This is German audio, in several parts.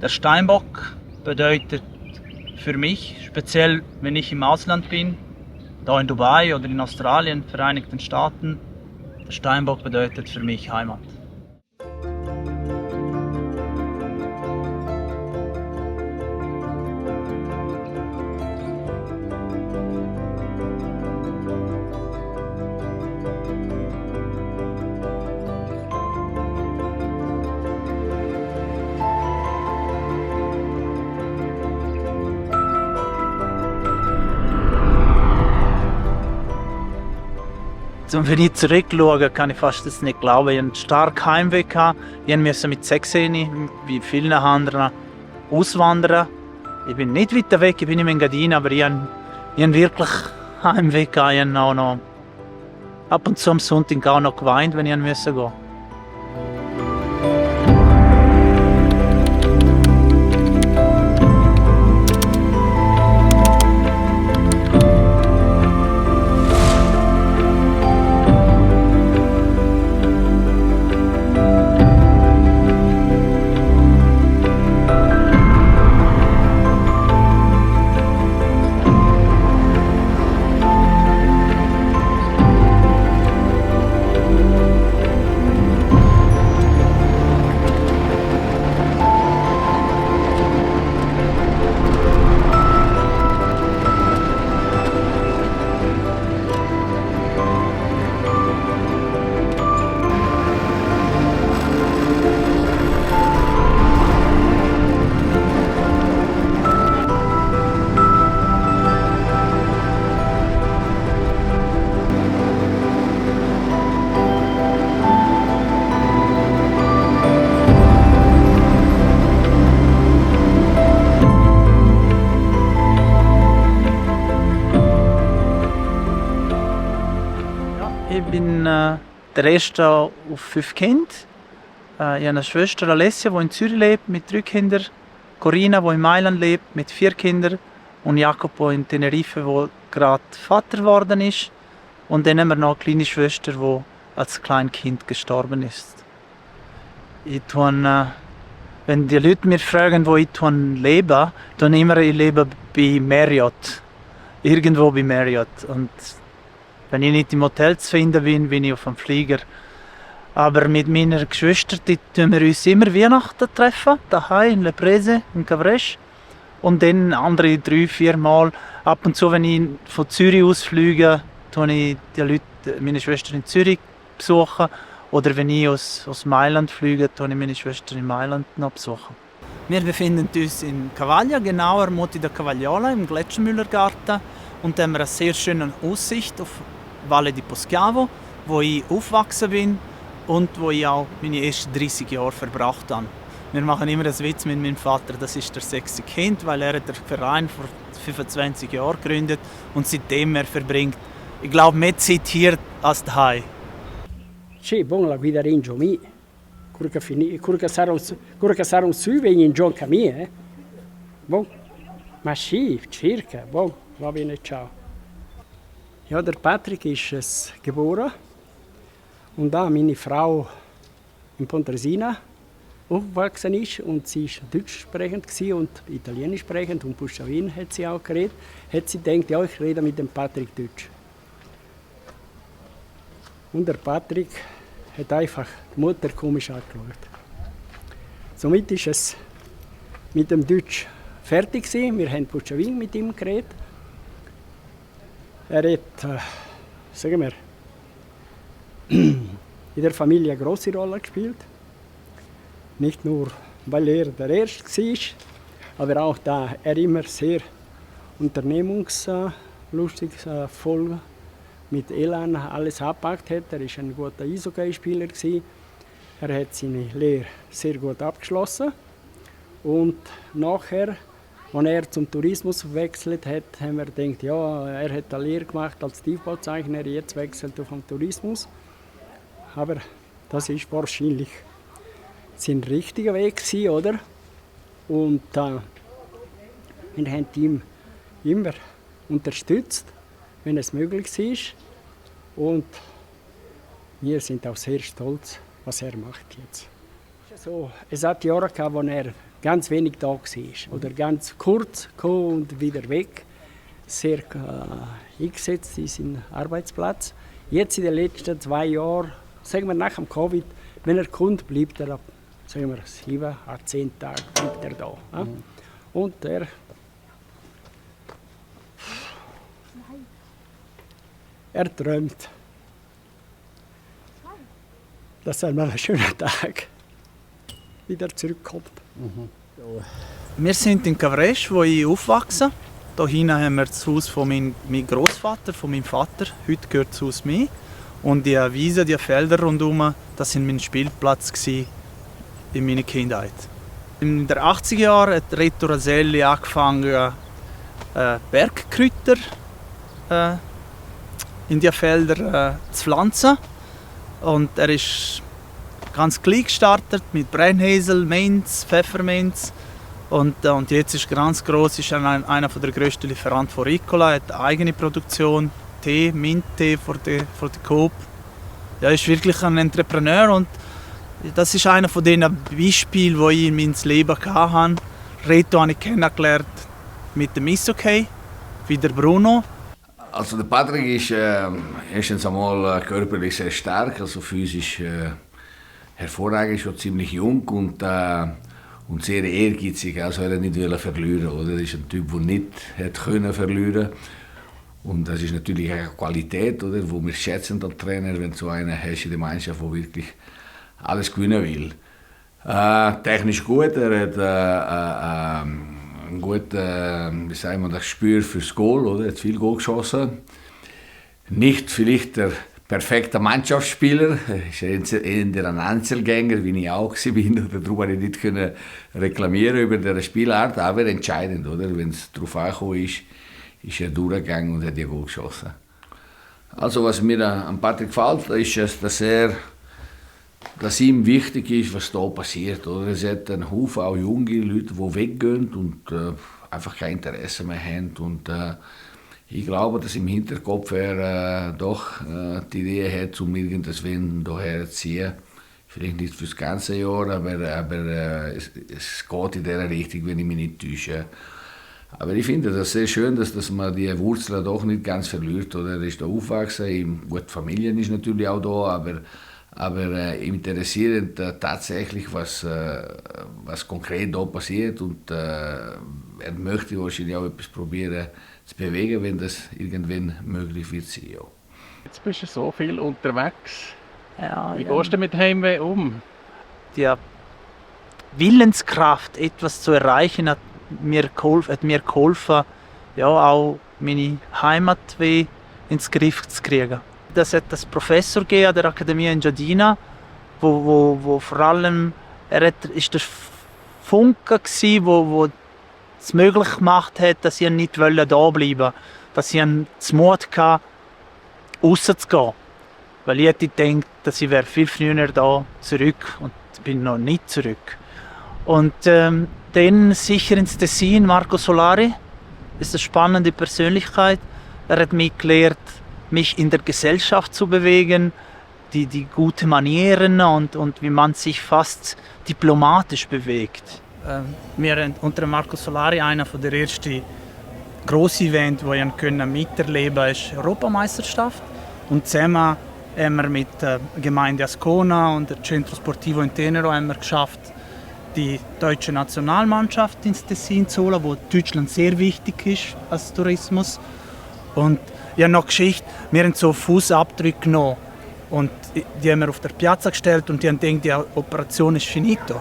Der Steinbock bedeutet für mich, speziell wenn ich im Ausland bin, da in Dubai oder in Australien, Vereinigten Staaten, der Steinbock bedeutet für mich Heimat. Und wenn ich zurückschaue, kann ich fast das nicht glauben. Ich hatte einen starken Heimweg gehabt. Ich musste mit 16, wie viele anderen, auswandern. Ich bin nicht weit weg, ich bin im Engadin, aber ich habe wirklich Heimweg gehabt. Ich habe auch noch ab und zu am Sonntag auch noch geweint, wenn ich gehen musste. Ich bin der erste auf 5 Kinder. Ich habe eine Schwester Alessia, die in Zürich lebt, mit 3 Kindern. Corinna, die in Mailand lebt, mit 4 Kindern. Und Jakob, der in Tenerife, der gerade Vater geworden ist. Und dann haben wir noch eine kleine Schwester, die als Kleinkind gestorben ist. Wenn die Leute mich fragen, wo ich lebe, dann immer ich lebe bei Marriott. Irgendwo bei Marriott. Und wenn ich nicht im Hotel zu finden bin, bin ich auf dem Flieger. Aber mit meiner Geschwister treffen wir uns immer Weihnachten treffen, daheim in Le Prese, in Cavresch. Und dann andere 3-4 Mal. Ab und zu, wenn ich von Zürich aus fliege, besuche ich die Leute, meine Schwester in Zürich besuchen. Oder wenn ich aus Mailand fliege, besuche ich meine Schwester in Mailand noch besuchen. Wir befinden uns in Cavaglia, genauer Monte da Cavagliola, im Gletschermüllergarten. Und da haben wir eine sehr schöne Aussicht auf Valle di Poschiavo, wo ich aufgewachsen bin und wo ich auch meine ersten 30 Jahre verbracht habe. Wir machen immer einen Witz mit meinem Vater, das ist der 6. Kind, weil er den Verein vor 25 Jahren gegründet und seitdem er verbringt, ich glaube, mehr Zeit hier als daheim. Sì, buon la guiderei in Giomi. Curca sarà un sui in John Camille, Buon. Ma sì, circa, buon, va bene, ciao. Ja, der Patrick ist geboren und da meine Frau in Pontresina aufgewachsen ist und sie ist Deutsch sprechend und Italienisch sprechend und Puschawin hat sie auch geredet, hat sie gedacht, ja, ich rede mit dem Patrick Deutsch. Und der Patrick hat einfach die Mutter komisch angeschaut. Somit ist es mit dem Deutsch fertig gewesen. Wir haben Puschawin mit ihm geredet. Er hat, sagen wir, in der Familie eine große Rolle gespielt. Nicht nur, weil er der Erste war, aber auch da er immer sehr unternehmungslustig voll mit Elan alles angepackt hat. Er war ein guter Eishockey-Spieler. Er hat seine Lehre sehr gut abgeschlossen. Und nachher, als er zum Tourismus gewechselt hat, haben wir gedacht, ja, er hat eine Lehre gemacht als Tiefbauzeichner, jetzt wechselt er vom Tourismus. Aber das ist wahrscheinlich sein richtiger Weg gewesen, oder? Und wir haben ihn immer unterstützt, wenn es möglich war. Und wir sind auch sehr stolz, was er macht jetzt. So, es hat Jahre gehabt, wo er ganz wenig da war. Oder ganz kurz gekommen und wieder weg. Sehr eingesetzt in seinen Arbeitsplatz. Jetzt in den letzten 2 Jahren, sagen wir nach dem Covid, wenn er kommt, bleibt er ab, sagen wir 7 à 10 Tage bleibt er da. Ja? Und er träumt, dass einmal ein schöner Tag wieder zurückkommt. Wir sind in Cavresch, wo ich aufwachse. Hier hinten haben wir das Haus von meinem Großvater, von meinem Vater. Heute gehört das Haus mir. Und die Wiese, die Felder rundherum, das waren mein Spielplatz in meiner Kindheit. In den 80er Jahren hat Reto Raselli angefangen, Bergkräuter in die Felder zu pflanzen. Und er ist ganz klein gestartet mit Brennnesel, Minz, Pfefferminz. Und jetzt ist er ganz gross, ist einer der grössten Lieferanten von Ricola, hat eine eigene Produktion, Tee, Minttee für die Coop. Ja, ist wirklich ein Entrepreneur und das ist einer von den Beispielen, die ich in meinem Leben hatte. Reto habe ich kennengelernt mit dem Eishockey, wie der Bruno. Also der Patrick ist erstens einmal körperlich sehr stark, also physisch hervorragend, schon ziemlich jung und sehr ehrgeizig, also er nicht verlieren. Oder? Er ist ein Typ, der nicht verlieren konnte. Und das ist natürlich eine Qualität, oder, wo wir schätzen als Trainer, wenn so einer hast in der Mannschaft, der wirklich alles gewinnen will. Technisch gut, er hat ein gutes wie sagen wir, das Gespür fürs Goal, oder? Er hat viel Goal geschossen. Nicht vielleicht der perfekte Mannschaftsspieler, er ist eher ein Einzelgänger, wie ich auch war. Darüber konnte ich nicht reklamieren über die Spielart, aber entscheidend, oder? Wenn es darauf angekommen ist er durchgegangen und hat ja Goal geschossen. Also was mir an Patrick gefällt, ist, dass ihm wichtig ist, was da passiert. Oder? Es hat einen Haufen auch junge Leute, die weggehen und einfach kein Interesse mehr haben. Und ich glaube, dass im Hinterkopf er doch die Idee hat, um irgendwann hierher zu ziehen. Vielleicht nicht für das ganze Jahr, aber es geht in dieser Richtung, wenn ich mich nicht täusche. Aber ich finde das sehr schön, dass man die Wurzeln doch nicht ganz verliert. Oder? Er ist da aufgewachsen, gut, die Familie ist natürlich auch da, aber interessiert tatsächlich, was konkret da passiert. Und er möchte wahrscheinlich auch etwas probieren zu bewegen, wenn das irgendwann möglich wird sein. Ja. Jetzt bist du so viel unterwegs. Ja, Wie gehst du mit Heimweh um? Die Willenskraft, etwas zu erreichen, hat mir geholfen, ja, auch meine Heimat ins Griff zu kriegen. Das hat das Professor gegeben an der Akademie in Giardina, wo vor allem ist der Funke gsi, wo es möglich gemacht hat, dass ich nicht da bleiben wollte, dass ich den Mut hatte, rauszugehen. Weil ich hätte gedacht, dass ich viel früher da zurück und bin noch nicht zurück. Und dann sicher ins Tessin, Marco Solari, ist eine spannende Persönlichkeit. Er hat mich gelehrt, mich in der Gesellschaft zu bewegen, die guten Manieren und wie man sich fast diplomatisch bewegt. Wir haben unter Marco Solari einer der ersten grossen Events, die wir miterleben können, ist die Europameisterschaft. Und zusammen haben wir mit der Gemeinde Ascona und der Centro Sportivo in Tenero haben wir geschafft, die deutsche Nationalmannschaft ins Tessin zu holen, wo Deutschland sehr wichtig ist als Tourismus. Und ja, noch Geschichte, wir haben so Fußabdrücke genommen und die haben wir auf der Piazza gestellt und die haben gedacht, die Operation ist finito.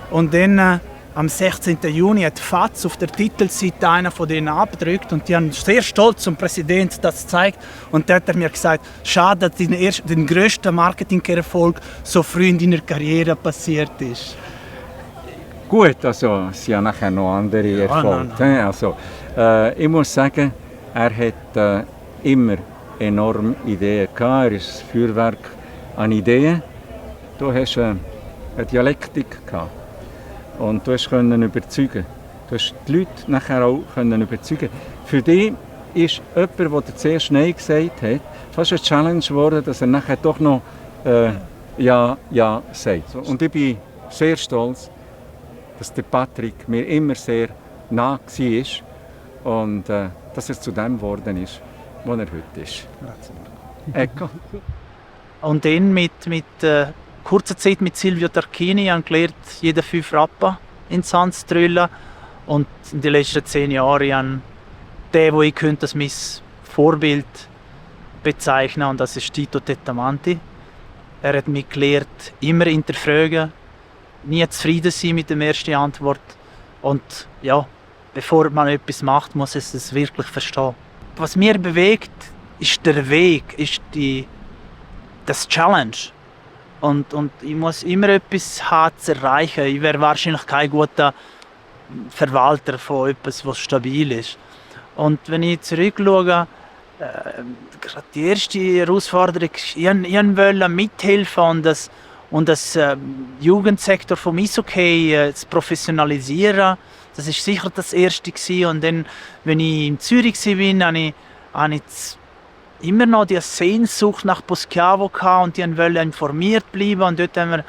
Und dann am 16. Juni hat FAZ auf der Titelseite einer von denen abgedrückt und die haben sehr stolz zum Präsidenten das gezeigt und da hat er mir gesagt, schade, dass den grössten Marketing-Erfolg so früh in deiner Karriere passiert ist. Gut, also es sind ja nachher noch andere Erfolge. Nein. Also, ich muss sagen, er hat immer enorme Ideen gehabt. Er ist ein Feuerwerk an Ideen. Du hast eine Dialektik gehabt. Und du konntest überzeugen. Du hast die Leute nachher auch überzeugen. Für dich ist jemand, der dir zuerst Nein gesagt hat, fast eine Challenge geworden, dass er nachher doch noch Ja sagt. Und ich bin sehr stolz, dass der Patrick mir immer sehr nah war und dass er zu dem geworden ist, wo er heute ist. Ecco. Und dann mit kurzer Zeit mit Silvio Tarquini habe ich gelernt, jeder 5 Rappen ins Hand zu trüllen. Und in den letzten 10 Jahren habe der, wo ich könnte, als mein Vorbild bezeichnen, und das ist Tito Tettamanti. Er hat mich gelehrt, immer hinterfragen, nie zufrieden sein mit der ersten Antwort. Und ja, bevor man etwas macht, muss es wirklich verstehen. Was mir bewegt, ist der Weg, ist das Challenge. Und ich muss immer etwas haben zu erreichen. Ich wäre wahrscheinlich kein guter Verwalter von etwas, was stabil ist. Und wenn ich zurückschaue, gerade die erste Herausforderung, ich wollte mithelfen und das Jugendsektor vom Eishockey zu professionalisieren. Das war sicher das Erste gewesen. Und dann, wenn ich in Zürich war, habe ich immer noch die Sehnsucht nach Poschiavo gehabt und die wollte informiert bleiben. Und dort haben wir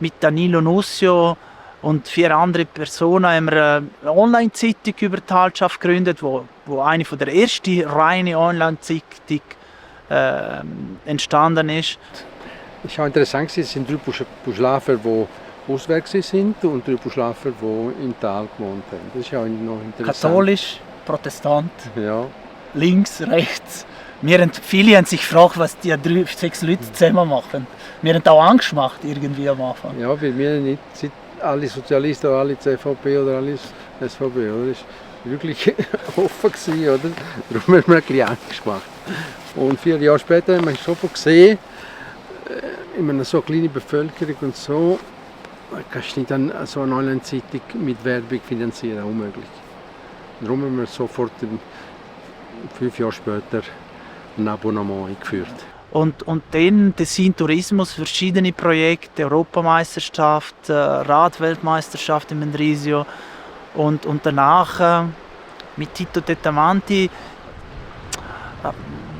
mit Danilo Nussio und 4 andere Personen eine Online-Zeitung über die Talschaft gegründet, wo eine der ersten reine Online-Zeitung entstanden ist. Es ist auch interessant, es sind 3 Buschlafer, die auswärts sind und 3 Buschlafer, die im Tal gewohnt haben. Das ist auch noch interessant. Katholisch, Protestant, Ja. links, rechts. Viele haben sich gefragt, was die 6 Leute zusammen machen. Wir haben auch Angst gemacht irgendwie am Anfang. Ja, weil wir nicht sind alle Sozialisten oder alle CVP oder alle SVP, oder? Das war wirklich offen gewesen, oder? Darum haben wir ein bisschen Angst gemacht. Und 4 Jahre später haben wir sofort gesehen, in einer so kleinen Bevölkerung und so, kannst du nicht so eine Online-Zeitung mit Werbung finanzieren, unmöglich. Darum haben wir sofort 5 Jahre später ein Abonnement eingeführt. Und dann Tessin Tourismus, verschiedene Projekte, Europameisterschaft, Radweltmeisterschaft in Mendrisio und danach mit Tito Tettamanti.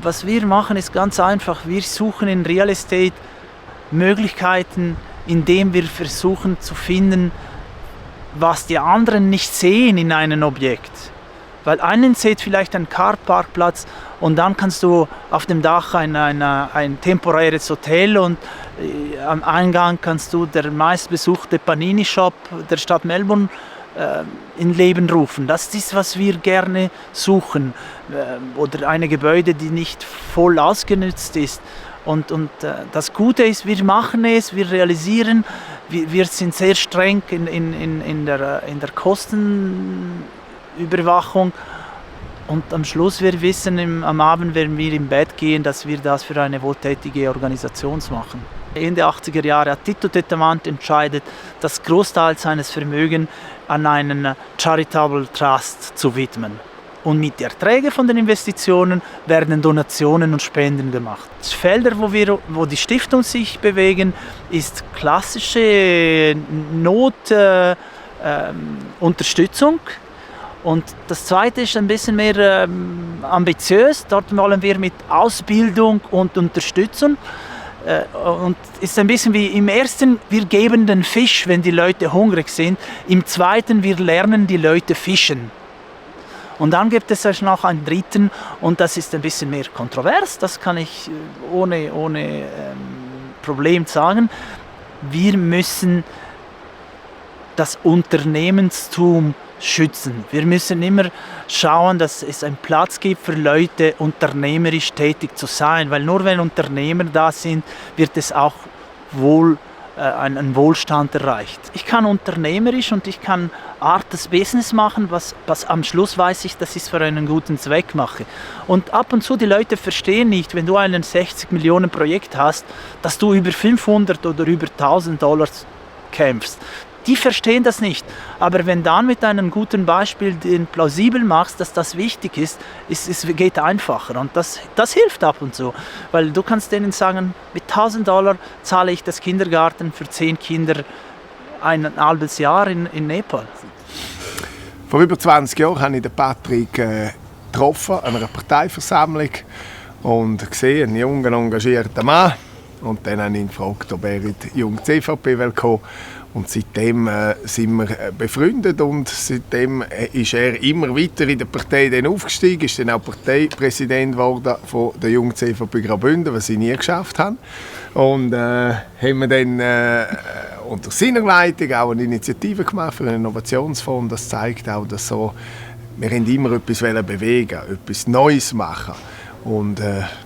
Was wir machen, ist ganz einfach. Wir suchen in Real Estate Möglichkeiten, indem wir versuchen zu finden, was die anderen nicht sehen in einem Objekt. Weil einen sieht vielleicht einen Carparkplatz und dann kannst du auf dem Dach ein temporäres Hotel und am Eingang kannst du der meistbesuchte Panini-Shop der Stadt Melbourne in Leben rufen. Das ist, was wir gerne suchen. Oder eine Gebäude, die nicht voll ausgenutzt ist. Und das Gute ist, wir machen es, wir realisieren, wir sind sehr streng in der Kostenüberwachung. Und am Schluss, wir wissen, am Abend, wenn wir im Bett gehen, dass wir das für eine wohltätige Organisation machen. Ende 80er Jahre hat Tito Tettamanti entscheidet, das Großteil seines Vermögens an einen Charitable Trust zu widmen. Und mit den Erträgen von den Investitionen werden Donationen und Spenden gemacht. Das Felder, wo die Stiftung sich bewegen, ist klassische Notunterstützung. Und das Zweite ist ein bisschen mehr ambitiös. Dort wollen wir mit Ausbildung und Unterstützung. Und ist ein bisschen wie im ersten, wir geben den Fisch, wenn die Leute hungrig sind. Im zweiten, wir lernen die Leute fischen. Und dann gibt es noch einen dritten, und das ist ein bisschen mehr kontrovers, das kann ich ohne Problem sagen. Wir müssen das Unternehmenstum schützen. Wir müssen immer schauen, dass es einen Platz gibt für Leute, unternehmerisch tätig zu sein, weil nur wenn Unternehmer da sind, wird es auch ein Wohlstand erreicht. Ich kann unternehmerisch und ich kann Art des Business machen, was am Schluss weiß ich, dass ich es für einen guten Zweck mache. Und ab und zu die Leute verstehen nicht, wenn du einen 60 Millionen Projekt hast, dass du über 500 oder über $1000 kämpfst. Die verstehen das nicht. Aber wenn dann mit einem guten Beispiel den plausibel machst, dass das wichtig ist, es geht einfacher. Und das hilft ab und zu. Weil du kannst denen sagen, mit $1000 zahle ich das Kindergarten für 10 Kinder ein halbes Jahr in Nepal. Vor über 20 Jahren habe ich den Patrick getroffen an einer Parteiversammlung und gesehen, einen jungen, engagierten Mann, Und dann habe ich ihn gefragt, ob er in die junge CVP kommen will. Und seitdem sind wir befreundet und seitdem ist er immer weiter in der Partei dann aufgestiegen, ist dann auch Parteipräsident geworden von der jungen CVP Graubünden, was ich nie geschafft habe. Und haben wir dann unter seiner Leitung auch eine Initiative gemacht für einen Innovationsfonds. Das zeigt auch, dass wir immer etwas bewegen wollen, etwas Neues machen. Und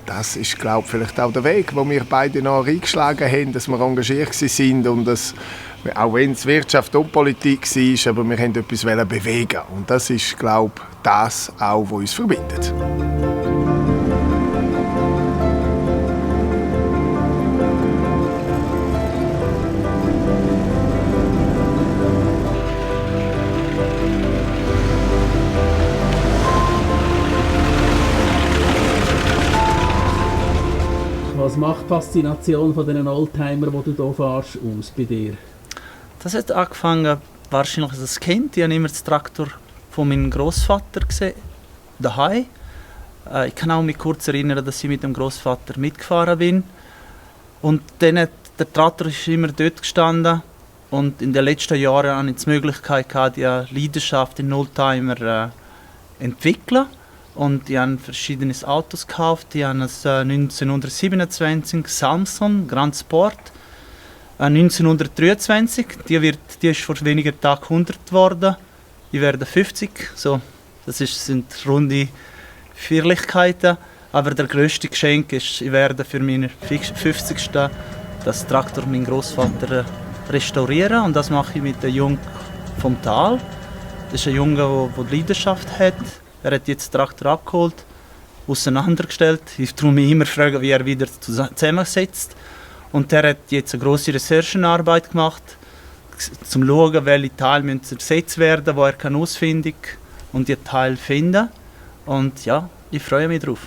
das ist, glaube ich, vielleicht auch der Weg, wo wir beide noch eingeschlagen haben, dass wir engagiert sind und dass, auch wenn es Wirtschaft und Politik war, aber wir haben etwas bewegen. Und das ist, glaube ich, das auch, was uns verbindet. Was macht die Faszination von diesen Oldtimer, die du hier fährst, aus bei dir? Das hat angefangen, wahrscheinlich als Kind. Ich habe immer den Traktor von meinem Großvater gesehen, daheim. Ich kann auch mich kurz erinnern, dass ich mit dem Großvater mitgefahren bin. Und dann hat der Traktor ist immer dort gestanden. Und in den letzten Jahren hatte ich die Möglichkeit, die Leidenschaft in Oldtimer zu entwickeln. Und ich habe verschiedene Autos gekauft. Ich habe ein 1927 Samsung Grand Sport, 1923. Die ist vor wenigen Tagen 100 geworden. Ich werde 50. So, sind runde Feierlichkeiten. Aber der grösste Geschenk ist, ich werde für meinen 50. das Traktor meinen Großvater restaurieren. Und das mache ich mit dem Jungen vom Tal. Das ist ein Junge, der Leidenschaft hat. Er hat jetzt den Traktor abgeholt, auseinandergestellt. Ich tue mich immer fragen, wie er wieder zusammensetzt. Und er hat jetzt eine grosse Recherchenarbeit gemacht, um zu schauen, welche Teile ersetzt werden müssen, wo er ausfindig und die Teile finden. Und ja, ich freue mich drauf.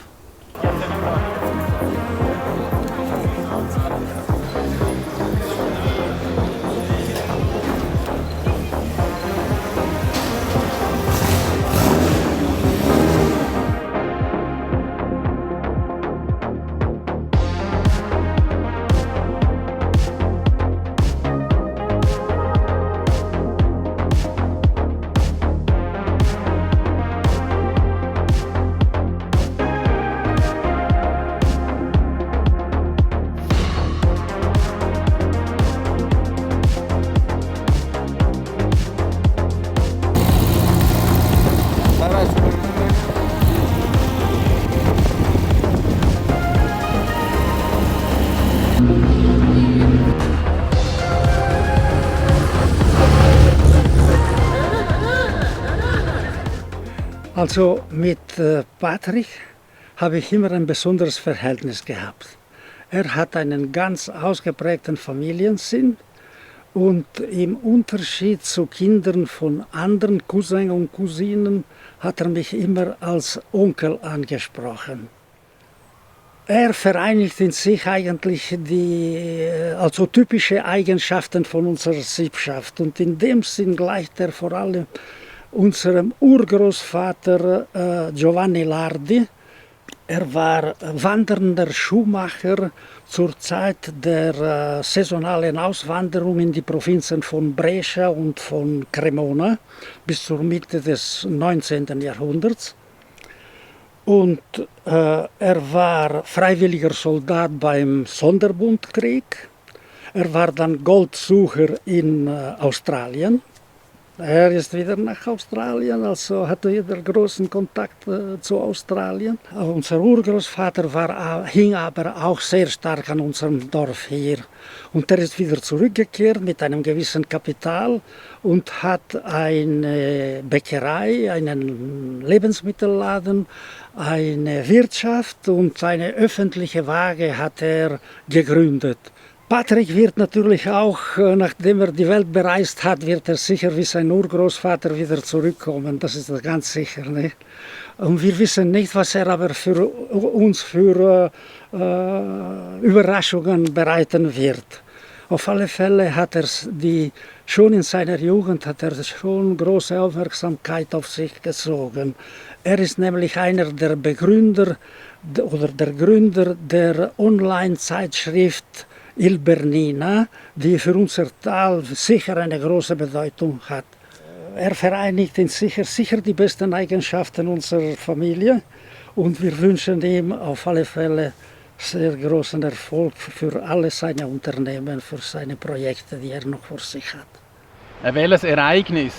Also mit Patrick habe ich immer ein besonderes Verhältnis gehabt. Er hat einen ganz ausgeprägten Familiensinn und im Unterschied zu Kindern von anderen Cousins und Cousinen hat er mich immer als Onkel angesprochen. Er vereinigt in sich eigentlich die typische Eigenschaften von unserer Sippschaft und in dem Sinn gleicht er vor allem unserem Urgroßvater Giovanni Lardi. Er war wandernder Schuhmacher zur Zeit der saisonalen Auswanderung in die Provinzen von Brescia und von Cremona bis zur Mitte des 19. Jahrhunderts. Und er war freiwilliger Soldat beim Sonderbundkrieg. Er war dann Goldsucher in Australien. Er ist wieder nach Australien, also hatte wieder großen Kontakt zu Australien. Unser Urgroßvater hing aber auch sehr stark an unserem Dorf hier. Und er ist wieder zurückgekehrt mit einem gewissen Kapital und hat eine Bäckerei, einen Lebensmittelladen, eine Wirtschaft und eine öffentliche Waage hat er gegründet. Patrick wird natürlich auch, nachdem er die Welt bereist hat, wird er sicher wie sein Urgroßvater wieder zurückkommen. Das ist ganz sicher. Nicht? Und wir wissen nicht, was er aber für uns für Überraschungen bereiten wird. Auf alle Fälle hat er schon in seiner Jugend hat er schon große Aufmerksamkeit auf sich gezogen. Er ist nämlich einer der Begründer oder der Gründer der Online-Zeitschrift Il Bernina, die für unser Tal sicher eine große Bedeutung hat. Er vereinigt in sicher die besten Eigenschaften unserer Familie und wir wünschen ihm auf alle Fälle sehr großen Erfolg für alle seine Unternehmen, für seine Projekte, die er noch vor sich hat. Welches Ereignis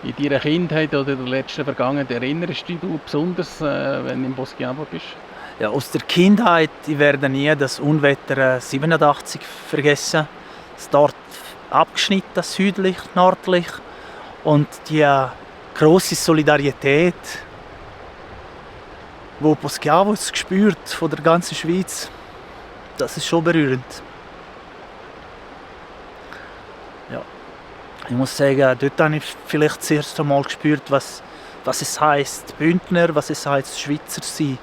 in deiner Kindheit oder der letzten Vergangenheit erinnerst du besonders, wenn du in Boschiavo bist? Ja, aus der Kindheit, ich werde nie das Unwetter 87 vergessen. Es dort abgeschnitten, südlich, nördlich. Und die große Solidarität, wo Boschiavo gespürt von der ganzen Schweiz, das ist schon berührend. Ja. Ich muss sagen, dort habe ich vielleicht das erste Mal gespürt, was es heisst, Bündner, was es heisst, Schweizer sein.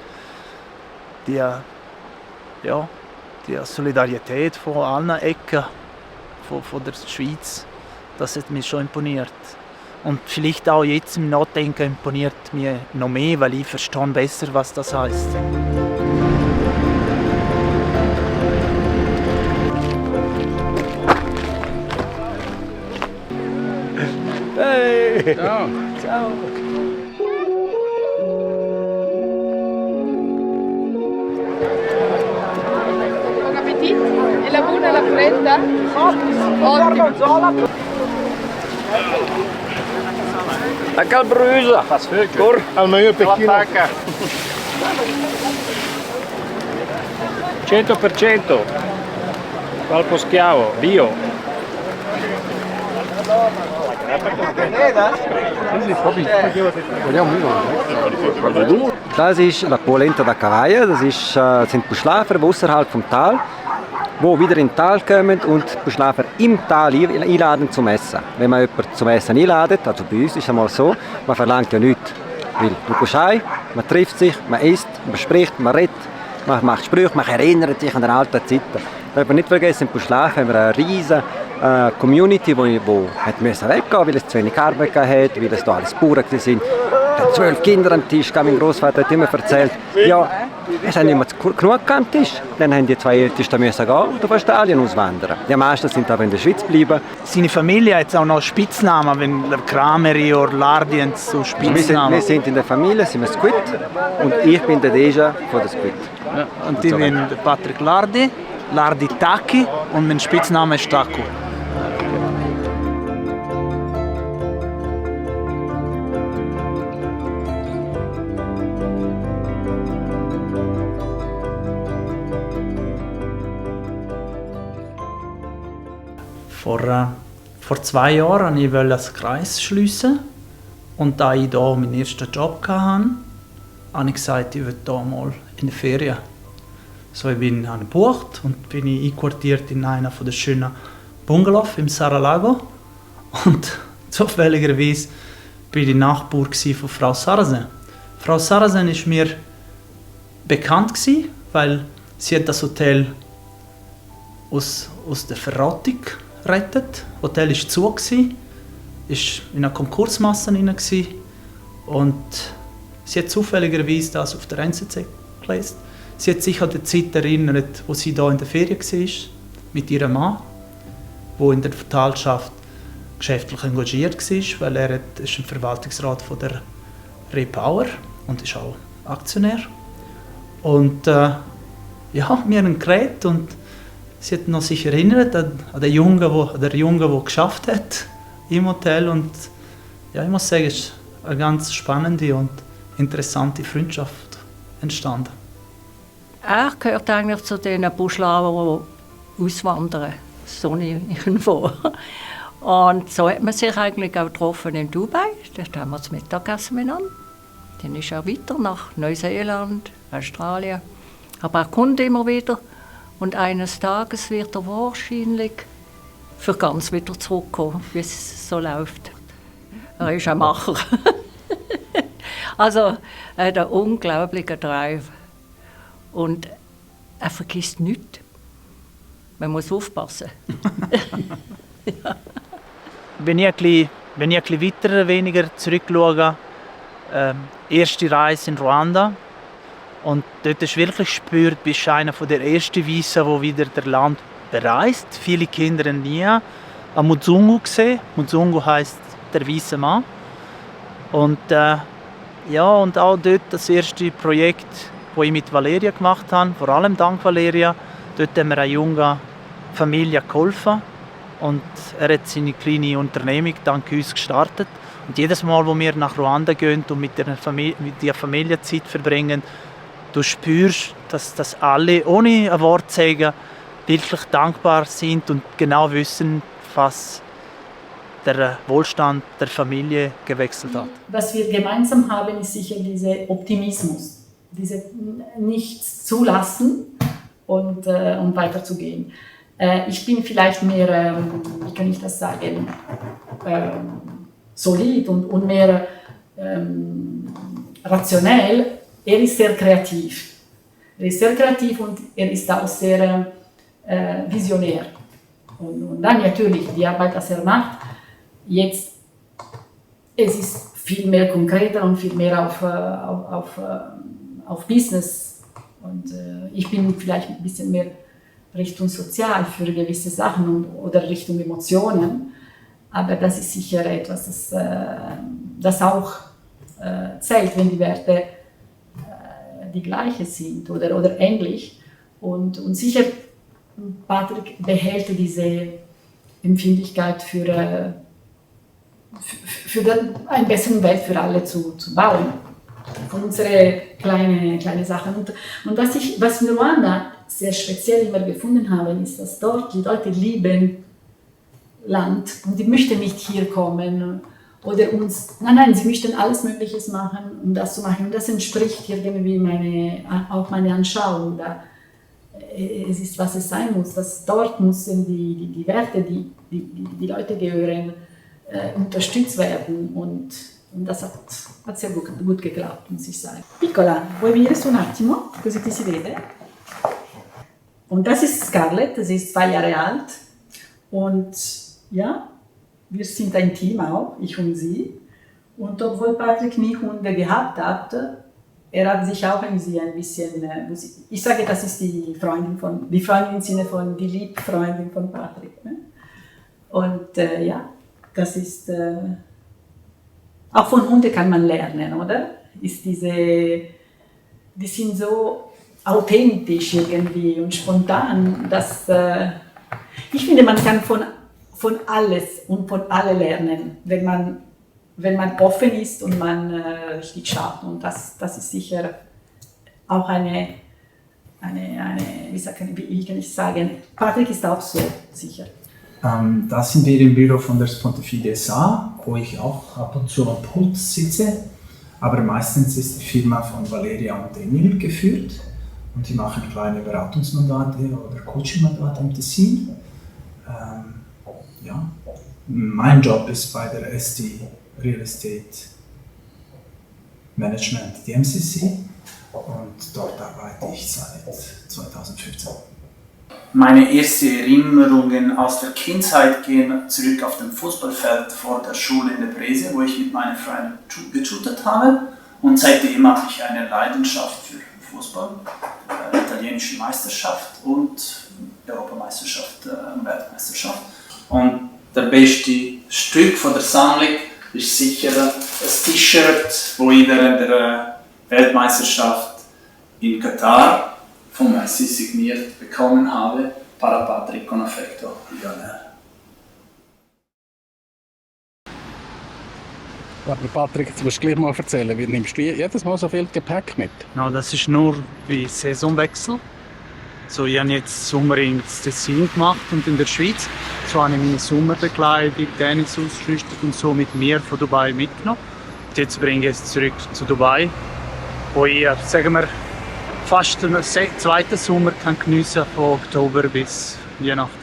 Die Solidarität von allen Ecken von der Schweiz, das hat mich schon imponiert. Und vielleicht auch jetzt im Nachdenken imponiert mir noch mehr, weil ich verstehe besser, was das heisst. Hey! Ciao! Ciao! Buon appetito e la buona alla fredda? Ottimo! A calbrusa, cor Almeno Pechino. 100% Val Boschiavo, bio. Das ist La Polenta da Cavaia, sind Buschläfer außerhalb vom Tal, die wieder ins Tal kommen und Buschläfer im Tal einladen zum Essen. Wenn man jemanden zum Essen einladet, also bei uns ist es einmal so, man verlangt ja nichts. Weil du gehst heim, man trifft sich, man isst, man spricht, man redet, man macht Sprüche, man erinnert sich an die alten Zeiten. Da darf man nicht vergessen, in Buschläfer haben wir eine riesige Community, die weggehen musste, weil es zu wenig Arbeit gab, weil es da alles Bauern waren. Da 12 Kinder am Tisch, mein Großvater hat immer erzählt, ja, es haben immer genug am Tisch. Dann haben die 2 Ältesten gehen und auf Australien auswandern. Die meisten sind aber in der Schweiz geblieben. Seine Familie hat auch noch Spitznamen, wenn Krameri oder Lardi und so Spitznamen. Wir sind in der Familie, sind wir Squid und ich bin der Deja von der Squid. Ja, und ich bin Patrick Lardi, Lardi Taki und mein Spitzname ist Taku. Vor 2 Jahren wollte ich das Kreis schliessen. Und da ich hier meinen ersten Job hatte, habe ich gesagt, ich will hier mal in die Ferien. So, ich bin gebucht und bin einquartiert in einer der schönen Bungalows im Saralago. Und zufälligerweise war ich Nachbar von Frau Sarasen. Frau Sarasen war mir bekannt, weil sie hat das Hotel aus der Verrottung rettet. Das Hotel war zu, war in einer Konkursmasse hinein und sie hat zufälligerweise das auf der NZZ gelesen. Sie hat sich an die Zeit erinnert, wo sie hier in der Ferien war, mit ihrem Mann, der in der Talschaft geschäftlich engagiert war, weil er ist im Verwaltungsrat von der Repower und ist auch Aktionär. Und wir haben geredet und sie hat noch sich erinnert an den Jungen, der geschafft hat im Hotel. Und ja, ich muss sagen, es ist eine ganz spannende und interessante Freundschaft entstanden. Er gehört eigentlich zu den Buschlauern, die auswandern, so nehme ich ihn vor. Und so hat man sich eigentlich auch getroffen in Dubai. Dort haben wir das Mittagessen miteinander. Dann ist er weiter nach Neuseeland, Australien. Aber er kommt immer wieder. Und eines Tages wird er wahrscheinlich für ganz wieder zurückkommen, wie es so läuft. Er ist ein Macher. Also er hat einen unglaublichen Drive. Und er vergisst nichts. Man muss aufpassen. Wenn ich ein bisschen weiter weniger zurückschaue, erste Reise in Ruanda. Und dort ist wirklich gespürt, bist du einer der ersten Weißen, der wieder das Land bereist. Viele Kinder haben nie an Muzungu gesehen. Muzungu heisst der weiße Mann. Und, und auch dort das erste Projekt, das ich mit Valeria gemacht habe, vor allem dank Valeria. Dort haben wir einer jungen Familie geholfen. Und er hat seine kleine Unternehmung dank uns gestartet. Und jedes Mal, wo wir nach Ruanda gehen und mit der Familie Zeit verbringen, du spürst, dass alle, ohne ein Wort zu sagen, wirklich dankbar sind und genau wissen, was der Wohlstand der Familie gewechselt hat. Was wir gemeinsam haben, ist sicher dieser Optimismus, diese Nichts zulassen und weiterzugehen. Ich bin vielleicht mehr, wie kann ich das sagen, solid und mehr rationell. Er ist sehr kreativ. Er ist sehr kreativ und er ist auch sehr visionär. Und dann natürlich die Arbeit, die er macht, jetzt, es ist viel mehr konkreter und viel mehr auf Business. Und ich bin vielleicht ein bisschen mehr Richtung Sozial für gewisse Sachen oder Richtung Emotionen. Aber das ist sicher etwas, das auch zählt, wenn die Werte die gleichen sind oder ähnlich. Und sicher, Patrick behält diese Empfindlichkeit für eine bessere Welt für alle zu bauen. Von unseren kleinen Sachen. Und was in Ruanda sehr speziell immer gefunden habe, ist, dass dort die Leute lieben Land und die möchten nicht hier kommen oder uns, nein, sie möchten alles Mögliche machen, um das zu machen. Und das entspricht irgendwie auch meine Anschauung. Da, es ist, was es sein muss, dass dort müssen die Werte, die Leute gehören, unterstützt werden und das hat sehr gut geklappt, muss ich sagen. Piccola, vuoi venire su un attimo, così ti si vede? Und das ist Scarlett, sie ist 2 Jahre alt und ja, wir sind ein Team auch, ich und sie. Und obwohl Patrick nie Hunde gehabt hat, er hat sich auch ein bisschen, ich sage, das ist die Freundin im Sinne von die Liebfreundin von Patrick. Ne? Und ja, das ist, auch von Hunden kann man lernen, oder? Die sind so authentisch irgendwie und spontan, dass ich finde, man kann von alles und von alle lernen, wenn man offen ist und man richtig schaut. Und das ist sicher auch eine wie kann ich sagen, Patrick ist auch so sicher. Da sind wir im Büro von der Spontifide SA, wo ich auch ab und zu am Pult sitze. Aber meistens ist die Firma von Valeria und Emil geführt und die machen kleine Beratungsmandate oder Coachingmandate im Tessin. Ja. Mein Job ist bei der SD Real Estate Management, die MCC, und dort arbeite ich seit 2015. Meine ersten Erinnerungen aus der Kindheit gehen zurück auf dem Fußballfeld vor der Schule in der Brese, wo ich mit meinen Freunden geshootet habe. Und seitdem habe ich eine Leidenschaft für Fußball, italienische Meisterschaft und Europameisterschaft und Weltmeisterschaft. Und das beste Stück von der Sammlung ist sicher das T-Shirt, wo ich während der Weltmeisterschaft in Katar von Messi signiert bekommen habe, para Patrick con affetto, Lionel. Aber Patrick, jetzt musst du gleich mal erzählen, wie nimmst du jedes Mal so viel Gepäck mit? No, das ist nur bei Saisonwechsel. So, ich habe jetzt Sommer in Tessin gemacht und in der Schweiz. So habe ich meine Sommerbekleidung, Tennisausrüstung und so mit mir von Dubai mitgenommen. Und jetzt bringe ich es zurück zu Dubai, wo ich, sagen wir, fast den zweiten Sommer kann geniessen von Oktober bis Weihnachten.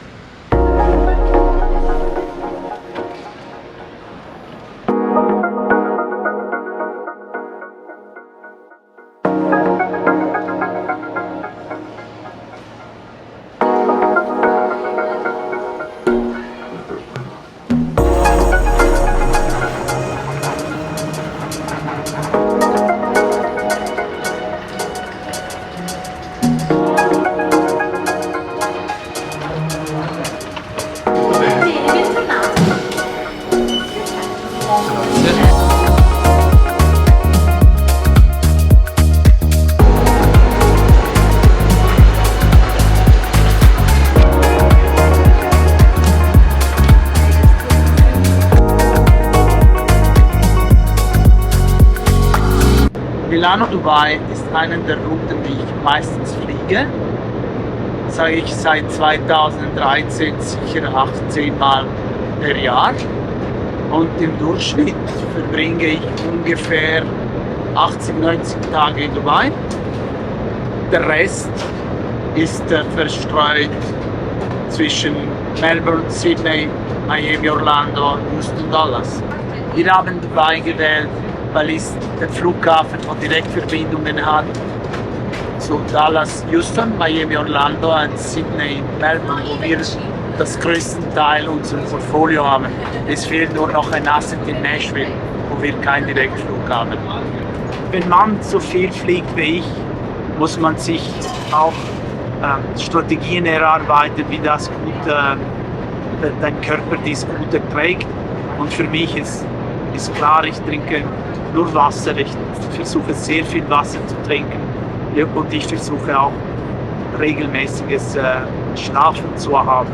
Milano-Dubai ist eine der Routen, die ich meistens fliege. Sage ich seit 2013 sicher 8-10 Mal per Jahr. Und im Durchschnitt verbringe ich ungefähr 80-90 Tage in Dubai. Der Rest ist verstreut zwischen Melbourne, Sydney, Miami, Orlando, Houston, Dallas. Wir haben Dubai gewählt, weil es der Flughafen, der Direktverbindungen hat zu Dallas, Houston, Miami, Orlando und Sydney, Melbourne, wo wir das größte Teil unseres Portfolio haben. Es fehlt nur noch ein Asset in Nashville, wo wir keinen Direktflug haben. Wenn man so viel fliegt wie ich, muss man sich auch Strategien erarbeiten, wie das gut, dein Körper dies gut erträgt. Und für mich ist klar, ich trinke nur Wasser. Ich versuche sehr viel Wasser zu trinken und ich versuche auch regelmäßiges Schlafen zu haben.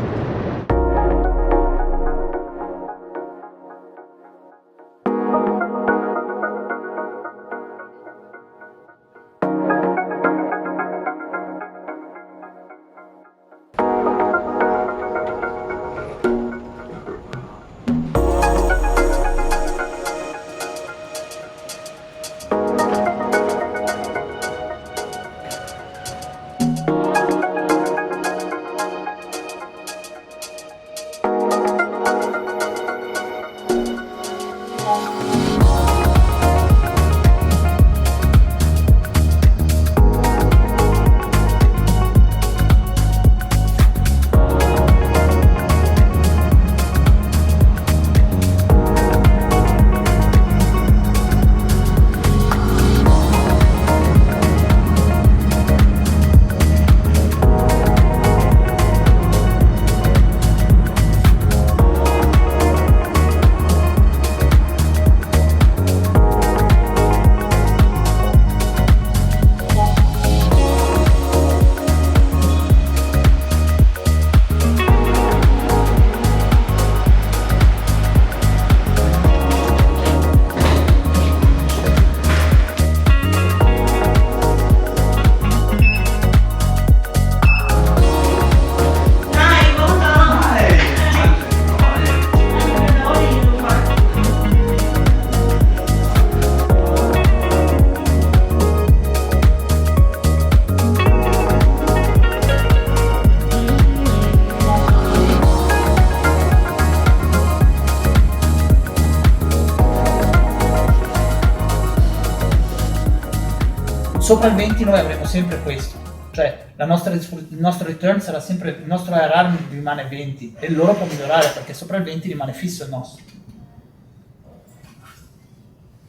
Sopra il 20 noi avremo sempre questo, cioè il nostro return sarà sempre, il nostro ARR rimane 20 e il loro può migliorare perché sopra il 20 rimane fisso il nostro.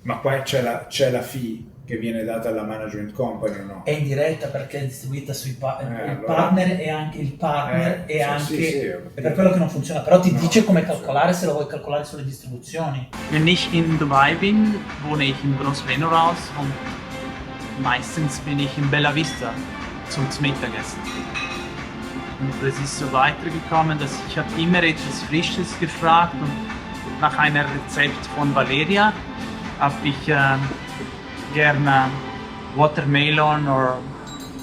Ma poi c'è la fee che viene data alla management company o no? È indiretta perché è distribuita sui partner e anche il partner e anche è per quello che non funziona, però ti dice come calcolare se lo vuoi calcolare sulle distribuzioni. Wenn ich in Dubai bin, wohne ich im Großvenurhaus und meistens bin ich in Bella Vista zum Mittagessen. Und es ist so weitergekommen, dass ich habe immer etwas Frisches gefragt und nach einem Rezept von Valeria habe ich gerne Watermelon oder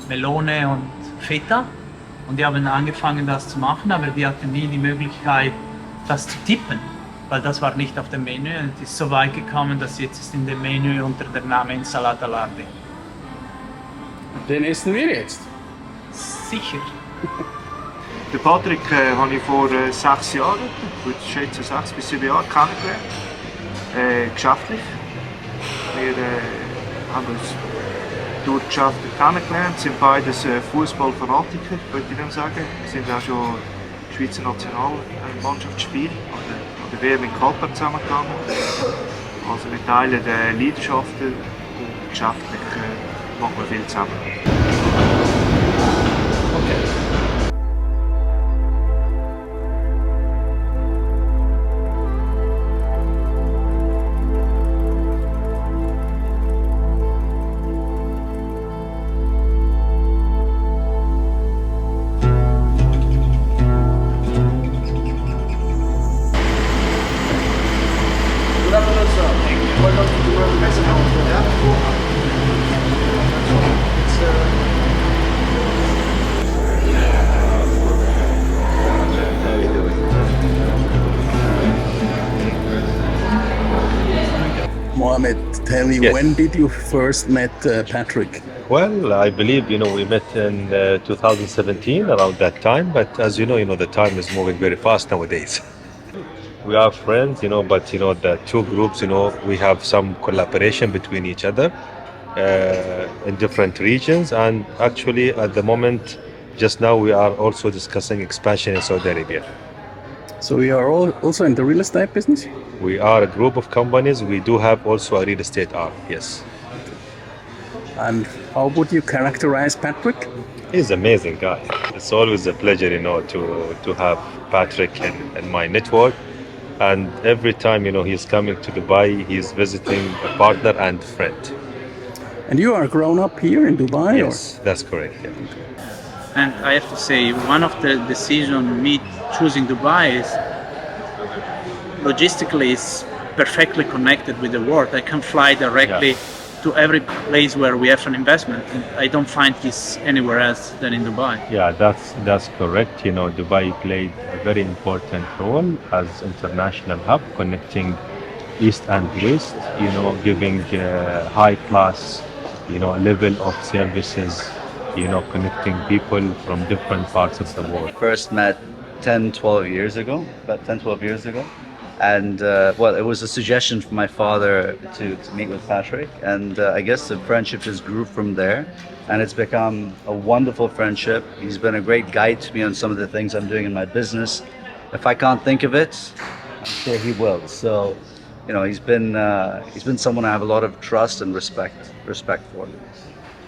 Melone und Feta. Und die haben angefangen das zu machen, aber die hatten nie die Möglichkeit, das zu tippen, weil das war nicht auf dem Menü. Und es ist so weit gekommen, dass jetzt ist in dem Menü unter dem Namen Insalata Lardi. Den essen wir jetzt? Sicher. Den Patrick habe ich vor 6 Jahren, ich würde schätzen 6 bis 7 Jahre, kennengelernt. Geschäftlich. Wir haben uns durch Geschäfte kennengelernt, sind beides Fußballfanatiker, würde ich dann sagen. Wir sind auch schon Schweizer Nationalmannschaftsspiel an der WM in Katar zusammengegangen. Also wir teilen Leidenschaften und geschäftlich machen wir viel zusammen. Mohamed, tell me, when did you first met Patrick? Well, I believe, we met in 2017, around that time. But as you know, the time is moving very fast nowadays. We are friends, but, the two groups, we have some collaboration between each other in different regions. And actually, at the moment, just now, we are also discussing expansion in Saudi Arabia. So you are also in the real estate business? We are a group of companies. We do have also a real estate arm, yes. And how would you characterize Patrick? He's an amazing guy. It's always a pleasure, to have Patrick in my network. And every time, he's coming to Dubai, he's visiting a partner and friend. And you are grown up here in Dubai? Yes, that's correct. Yeah. And I have to say, one of the decisions me choosing Dubai is logistically is perfectly connected with the world. I can fly directly to every place where we have an investment. And I don't find this anywhere else than in Dubai. Yeah, that's correct. Dubai played a very important role as international hub, connecting East and West. Giving high class, level of services. Connecting people from different parts of the world. First met 12 years ago. And it was a suggestion from my father to meet with Patrick. And I guess the friendship just grew from there. And it's become a wonderful friendship. He's been a great guide to me on some of the things I'm doing in my business. If I can't think of it, I'm sure he will. So, he's been someone I have a lot of trust and respect for.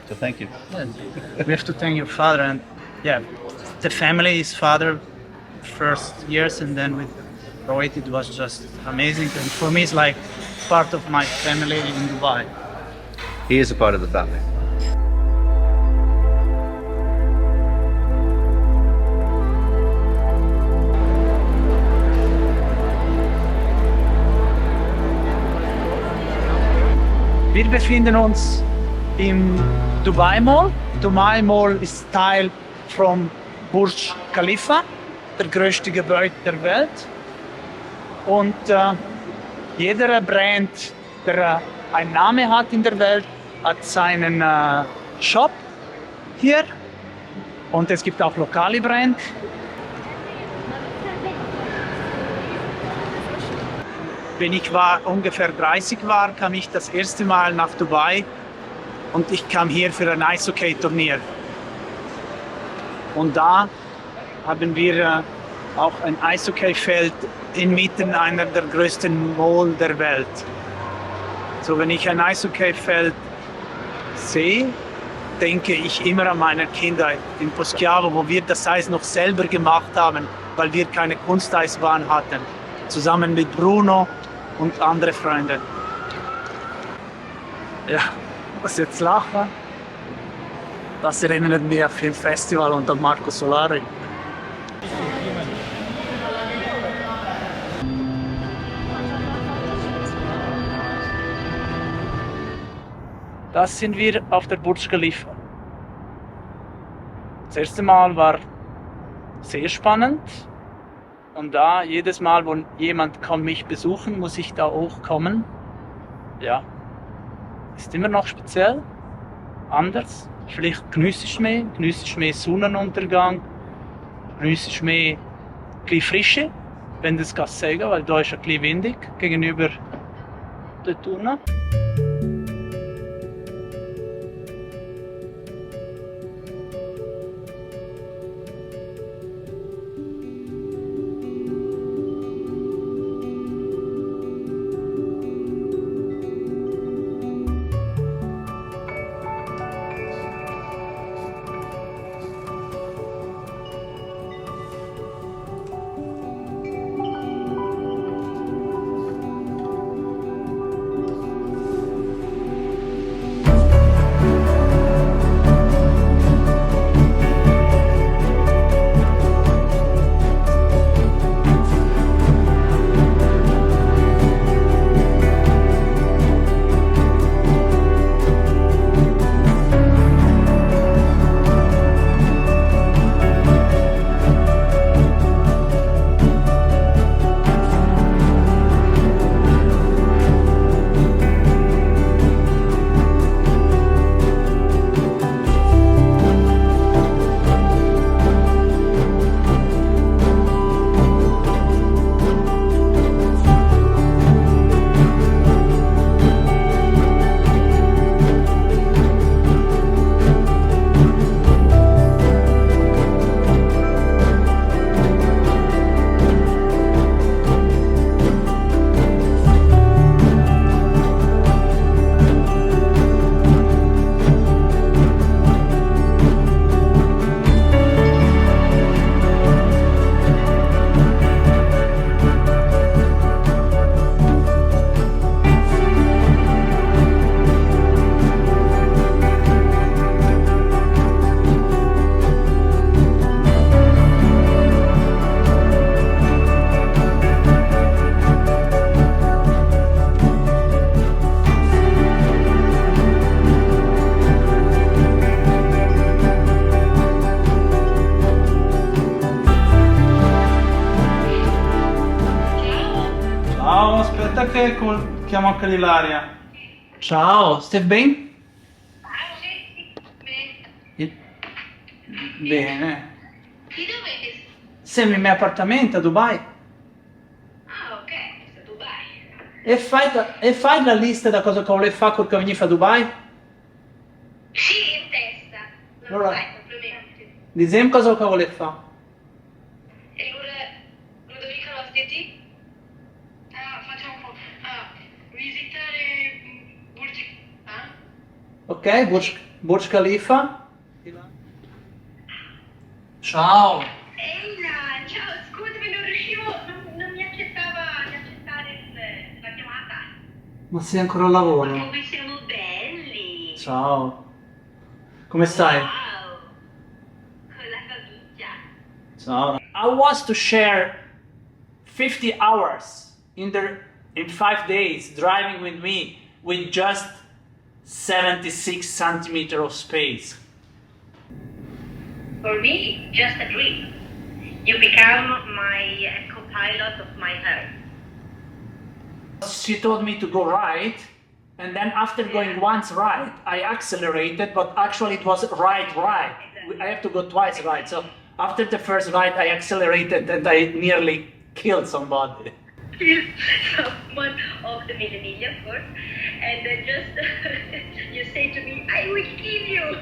So thank you. We have to thank your father, and the family, his father, first years, and then with Rohit, it was just amazing. And for me, it's like part of my family in Dubai. He is a part of the family. Wir befinden uns im Dubai Mall. Dubai Mall ist Teil von Burj Khalifa, der größte Gebäude der Welt. Und jeder Brand, der einen Namen hat in der Welt, hat seinen Shop hier. Und es gibt auch lokale Brands. Wenn ich ungefähr 30 war, kam ich das erste Mal nach Dubai und ich kam hier für ein Eishockey-Turnier. Und da haben wir auch ein Eishockeyfeld inmitten einer der größten Mall der Welt. So, wenn ich ein Eishockeyfeld sehe, denke ich immer an meine Kindheit in Poschiavo, wo wir das Eis noch selber gemacht haben, weil wir keine Kunsteisbahn hatten. Zusammen mit Bruno und andere Freunde. Ja, was jetzt lachen, das erinnert mich an ein Festival unter Marco Solari. Das sind wir auf der Burj Khalifa. Das erste Mal war sehr spannend. Und da, jedes Mal, wo jemand kommt mich besuchen, muss ich da auch kommen. Ja, ist immer noch speziell, anders. Vielleicht genieße ich mehr Sonnenuntergang, genieße ich mehr ein Frische, wenn das kann sagen, weil da ist ein bisschen windig gegenüber der Tunnel. Ciao, aspetta che chiamo anche l'Ilaria. Ciao, stai bene? Bene. Di dove? Siamo in mio appartamento a Dubai. Ah, ok, a Dubai. E fai la lista da cosa che vuole fare quel che vieni a Dubai? Sì, in testa. Non Allora, fai complimenti. Diciamo cosa che vuole fare. E Ludovico Lostetti? Facciamo un po'. Visitare Burj. Ok, Burj Khalifa. Ciao. Eila, ciao, scusami, non mi accettava di accettare la chiamata. Ma sei ancora al lavoro? Ma come siamo belli. Ciao. Come stai? Wow, con la famiglia. Ciao. I was to share 50 hours in 5 days driving with me with just 76 centimeters of space. For me, just a dream. You become my co-pilot of my heart. She told me to go right, and then after going once right, I accelerated, but actually it was right. I have to go twice right. So after the first right, I accelerated and I nearly killed somebody. Someone of the millennial, of course, and then just you say to me, I will kill you.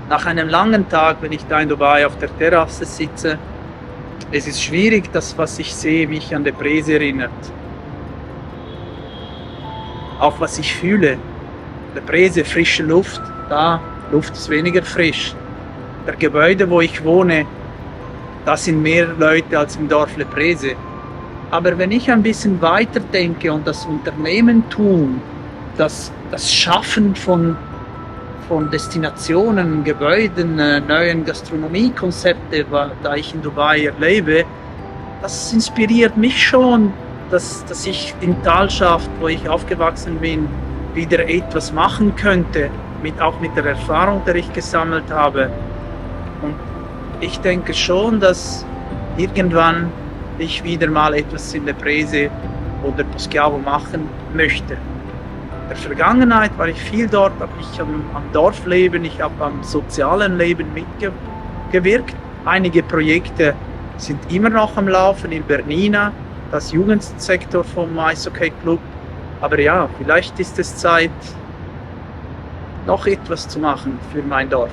Nach einem langen Tag, wenn ich da in Dubai auf der Terrasse sitze, es ist schwierig, das, was ich sehe, mich an Deprese erinnert. Auch was ich fühle. Deprese, frische Luft, da, Luft ist weniger frisch. Der Gebäude, wo ich wohne, da sind mehr Leute als im Dorf Leprese. Aber wenn ich ein bisschen weiter denke und das Unternehmertum, das Schaffen von Destinationen, Gebäuden, neuen Gastronomiekonzepte, da ich in Dubai erlebe, das inspiriert mich schon, dass ich in Talschaft, wo ich aufgewachsen bin, wieder etwas machen könnte, auch mit der Erfahrung, die ich gesammelt habe. Und ich denke schon, dass irgendwann ich wieder mal etwas in Leprese oder Poschiavo machen möchte. In der Vergangenheit war ich viel dort, habe ich am Dorfleben, ich habe am sozialen Leben mitgewirkt. Einige Projekte sind immer noch am Laufen in Bernina, das Jugendsektor vom Eishockey Club. Aber ja, vielleicht ist es Zeit, noch etwas zu machen für mein Dorf.